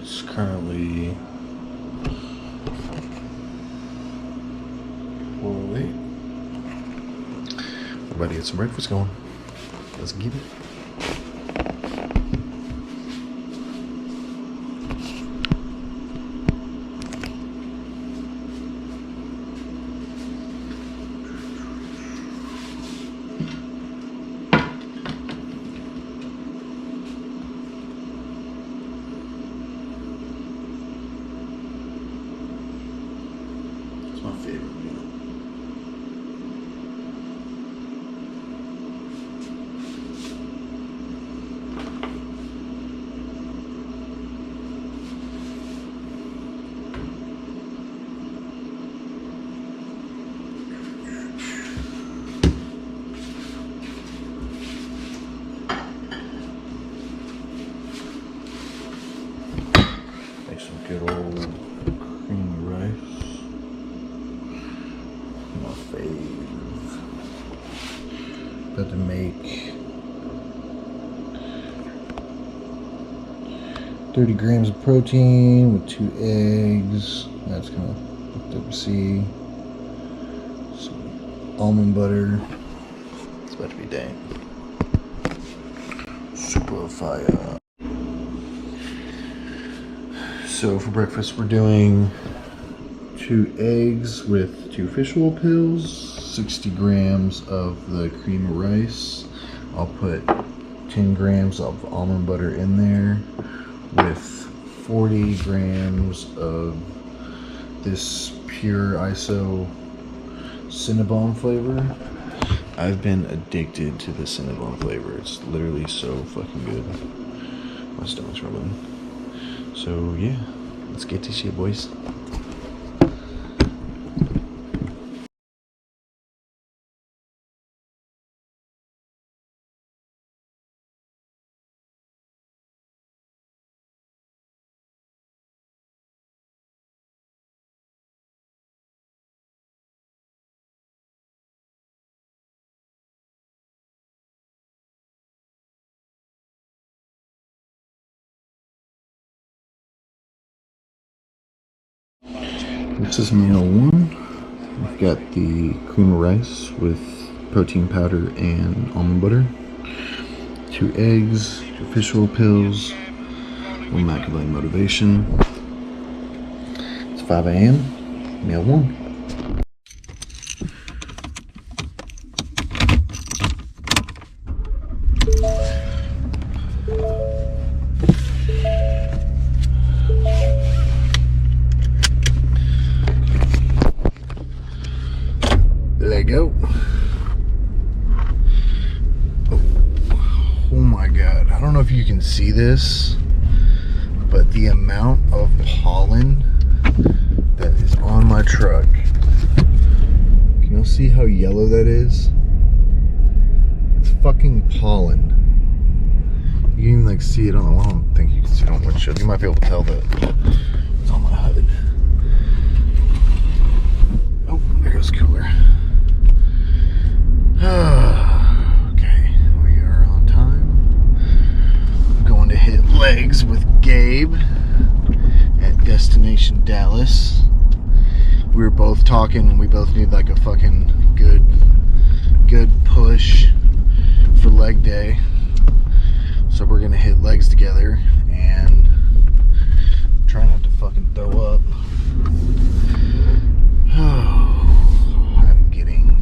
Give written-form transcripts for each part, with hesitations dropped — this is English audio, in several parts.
It's currently 4:08. We're about to get some breakfast going. Let's get it. My favorite meal. Make some good old creamy rice. My fave. About to make 30 grams of protein with 2 eggs. That's kind of looked up to see. Some almond butter. It's about to be dang. Super fire. So for breakfast, we're doing 2 eggs with 2 fish oil pills, 60 grams of the cream of rice. I'll put 10 grams of almond butter in there with 40 grams of this pure ISO Cinnabon flavor. I've been addicted to the Cinnabon flavor. It's literally so fucking good. My stomach's rumbling. So yeah, let's get this shit, boys. This is meal 1. We've got the cream of rice with protein powder and almond butter, 2 eggs, 2 fish oil pills, 1 Machiavelli motivation. It's 5 a.m. Meal 1. Let go. Oh my god. I don't know if you can see this, but the amount of pollen that is on my truck. Can you see how yellow that is? It's fucking pollen. You can even like see it on, I don't think you can see it on windshield. You might be able to tell that it's on my hood. Oh, there goes the cooler. Okay, we are on time. I'm going to hit legs with Gabe at Destination Dallas. We were both talking and we both need like a fucking good push for leg day. So we're gonna hit legs together and try not to fucking throw up. I'm getting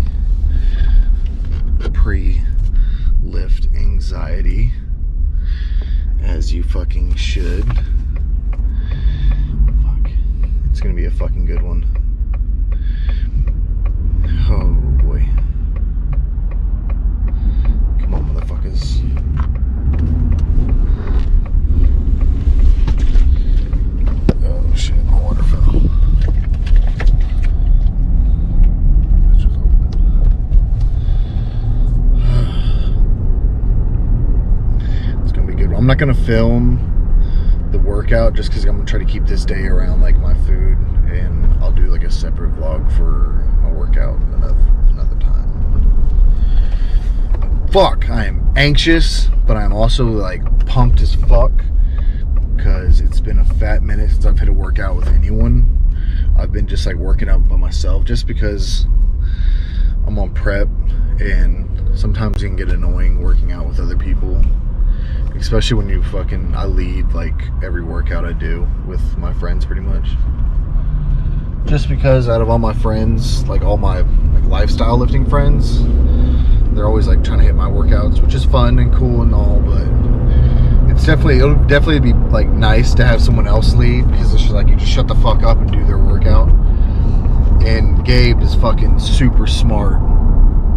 pre-lift anxiety, as you fucking should. Fuck. It's gonna be a fucking good one. Oh boy. Come on, motherfuckers. Oh shit, my water fell. I'm not gonna film the workout just because I'm gonna try to keep this day around like my food, and I'll do like a separate vlog for my workout another time. Fuck, I am anxious, but I'm also like pumped as fuck because because it's been a fat minute since I've hit a workout with anyone. I've been just like working out by myself just because I'm on prep, and sometimes it can get annoying working out with other people, especially when I lead like every workout I do with my friends pretty much. Just because out of all my friends, like all my like lifestyle lifting friends, they're always like trying to hit my workouts, which is fun and cool and all, but it'll definitely be like nice to have someone else lead, because it's just like you just shut the fuck up and do their workout. And Gabe is fucking super smart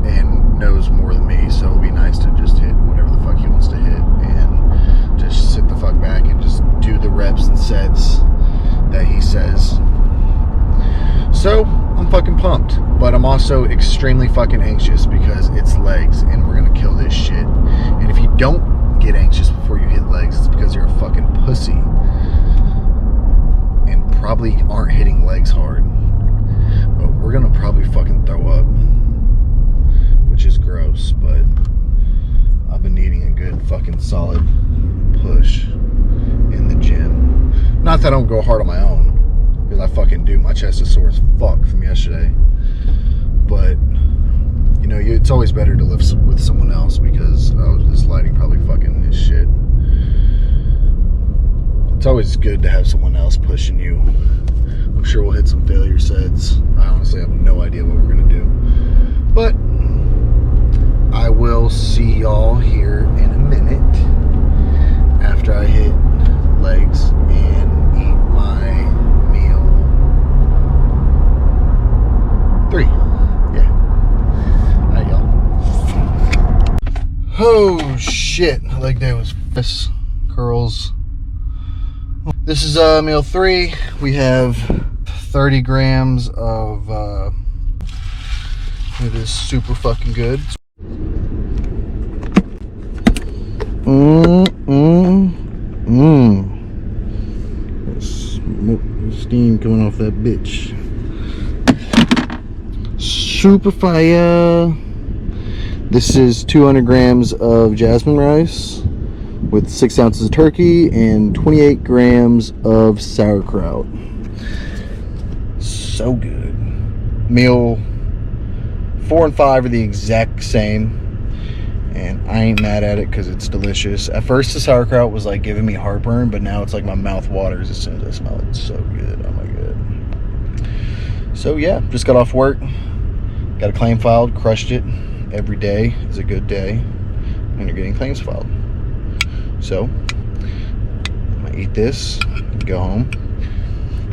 and knows more than me, so it'll be nice to just hit whatever the fuck he wants to hit and just sit the fuck back and just do the reps and sets that he says. So I'm fucking pumped, but I'm also extremely fucking anxious because it's legs and we're gonna kill this shit. And if you don't get anxious before you hit legs, it's because you're a fucking pussy and probably aren't hitting legs hard. But we're gonna probably fucking throw up, which is gross, but I've been needing a good fucking solid push in the gym. Not that I don't go hard on my own, because I fucking do. My chest is sore as fuck from yesterday. But, you know, it's always better to lift with someone else, because this lighting probably fucking is shit. It's always good to have someone else pushing you. I'm sure we'll hit some failure sets. I honestly have no idea what we're going to do. But I will see y'all here in a minute after I hit legs and eat my meal 3. Yeah. Alright, y'all. Oh shit. Leg day was fists, curls. This is meal 3. We have 30 grams of it is super fucking good. Steam coming off that bitch. Super fire. This is 200 grams of jasmine rice with 6 ounces of turkey and 28 grams of sauerkraut. So good. Meal 4 and 5 are the exact same, and I ain't mad at it because it's delicious. At first the sauerkraut was like giving me heartburn, but now it's like my mouth waters as soon as I smell it. It's so good. Oh my god. So yeah, just got off work, got a claim filed, crushed it. Every day is a good day when you're getting claims filed. So I'm gonna eat this, go home,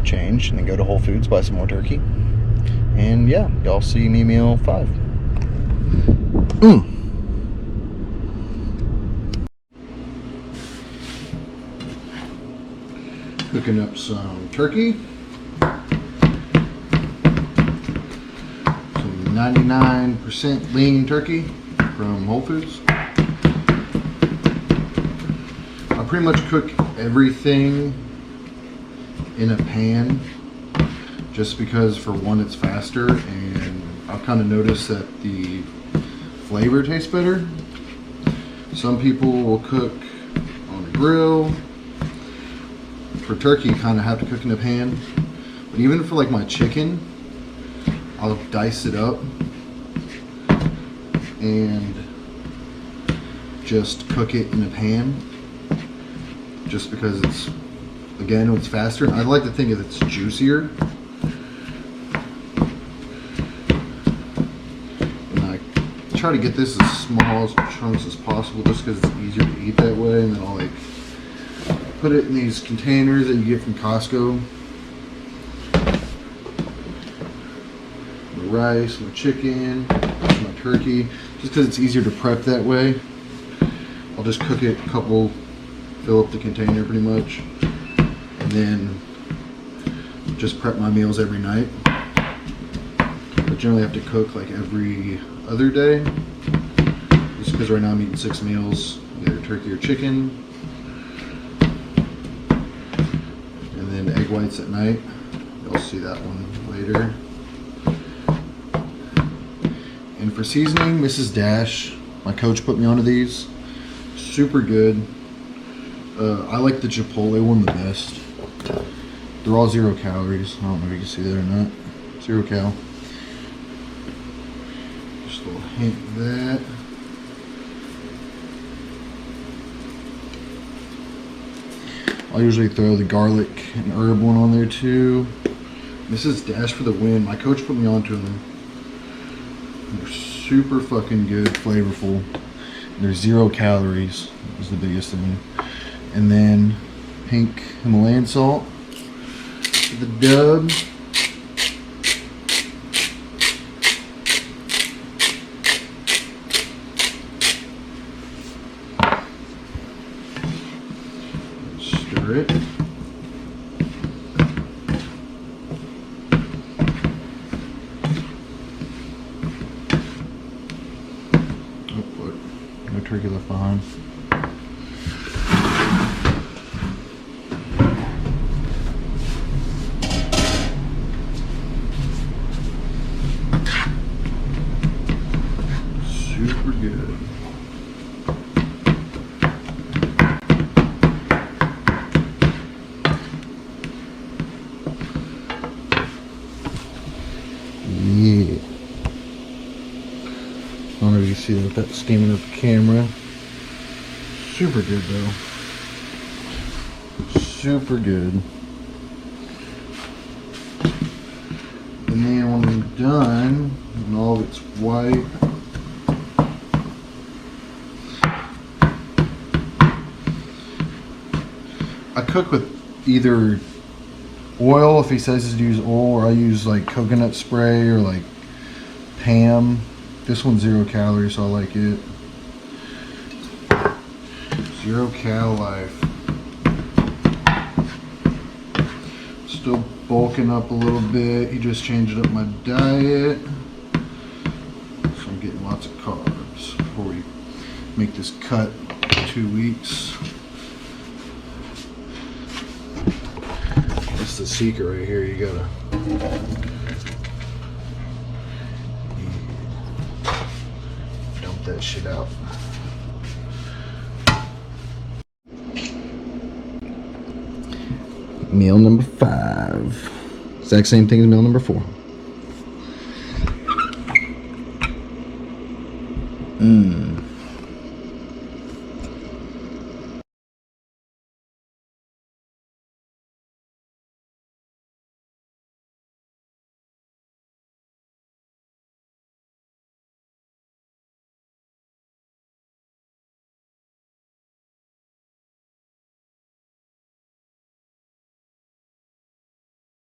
change, and then go to Whole Foods, buy some more turkey. And yeah, y'all see me meal 5. Cooking up some turkey. Some 99% lean turkey from Whole Foods. I pretty much cook everything in a pan, just because for one it's faster, and I've kind of noticed that the flavor tastes better. Some people will cook on a grill. For turkey, you kind of have to cook in a pan, but even for like my chicken, I'll dice it up and just cook it in a pan, just because it's faster. I like to think that it's juicier. Try to get this as small as chunks as possible, just because it's easier to eat that way. And then I'll like put it in these containers that you get from Costco. My rice, my chicken, my turkey, just because it's easier to prep that way. I'll just cook it fill up the container pretty much, and then just prep my meals every night. I generally have to cook like every other day, just because right now I'm eating 6 meals, either turkey or chicken, and then egg whites at night. You'll see that one later. And for seasoning, Mrs. Dash, my coach put me onto these. Super good. I like the Chipotle one the best. They're all 0 calories. I don't know if you can see that or not. 0 cal. Just a little hint of that. I'll usually throw the garlic and herb one on there too. This is Dash for the Win. My coach put me onto them. They're super fucking good, flavorful. They're 0 calories is the biggest thing. And then pink Himalayan salt for the dub. Stir it. Oh, look, no turkey left behind. Super good. Yeah. I don't know if you see that without steaming up the camera. Super good though. Super good. And then when I'm done, and all of it's white, I cook with either oil if he says to use oil, or I use like coconut spray or like Pam. This one's 0 calories, so I like it. 0 cal life. Still bulking up a little bit. He just changed up my diet, so I'm getting lots of carbs before we make this cut in 2 weeks. That's the secret right here. You gotta dump that shit out. Meal number 5. Exact same thing as meal number 4. Mmm.